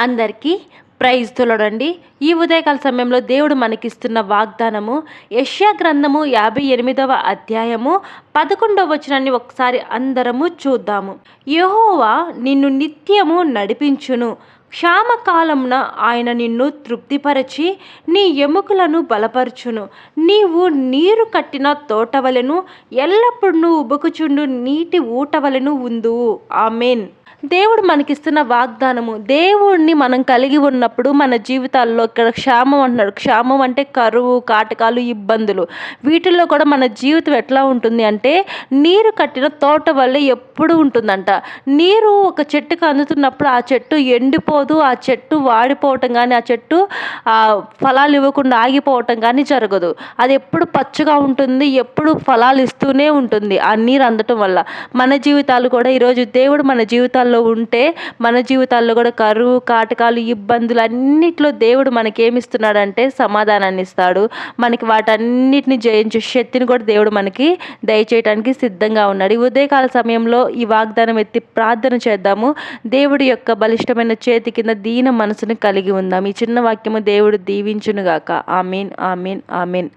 అందరికీ ప్రైజ్ తొలడండి. ఈ ఉదయకాల సమయంలో దేవుడు మనకిస్తున్న వాగ్దానము యెషయా గ్రంథము 58వ అధ్యాయము 11వ వచనాన్ని ఒకసారి అందరము చూద్దాము. యెహోవా నిన్ను నిత్యము నడిపించును, క్షామకాలమున ఆయన నిన్ను తృప్తిపరచి నీ ఎముకలను బలపరచును. నీవు నీరు కట్టిన తోటవలెను, ఎల్లప్పుడూ ఉబుకుచుండు నీటి ఊటవలెను ఉందువు. ఆమేన్. దేవుడు మనకిస్తున్న వాగ్దానము, దేవుణ్ణి మనం కలిగి ఉన్నప్పుడు మన జీవితాల్లో ఇక్కడ క్షామం అంటున్నాడు. క్షామం అంటే కరువు, కాటకాలు, ఇబ్బందులు. వీటిల్లో కూడా మన జీవితం ఎట్లా ఉంటుంది అంటే నీరు కట్టిన తోట వల్లే ఎప్పుడు ఉంటుందంట. నీరు ఒక చెట్టుకు అందుతున్నప్పుడు ఆ చెట్టు ఎండిపోదు, ఆ చెట్టు వాడిపోవటం కానీ, ఆ చెట్టు ఫలాలు ఇవ్వకుండా ఆగిపోవటం కానీ జరగదు. అది ఎప్పుడు పచ్చగా ఉంటుంది, ఎప్పుడు ఫలాలు ఇస్తూనే ఉంటుంది ఆ నీరు అందటం వల్ల. మన జీవితాలు కూడా ఈరోజు దేవుడు మన జీవితాల్లో ఉంటే మన జీవితాల్లో కూడా కరువు, కాటకాలు, ఇబ్బందులు అన్నిట్లో దేవుడు మనకేమిస్తున్నాడంటే సమాధానాన్ని ఇస్తాడు. మనకి వాటన్నిటిని జయించే శక్తిని కూడా దేవుడు మనకి దయచేయడానికి సిద్ధంగా ఉన్నాడు. ఈ ఉదయకాల సమయంలో ఈ వాగ్దానం ఎత్తి ప్రార్థన చేద్దాము. దేవుడి యొక్క బలిష్టమైన చేతి కింద దీన మనసును కలిగి ఉందాం. ఈ చిన్న వాక్యము దేవుడు దీవించునుగాక. ఆమేన్, ఆమేన్, ఆమేన్.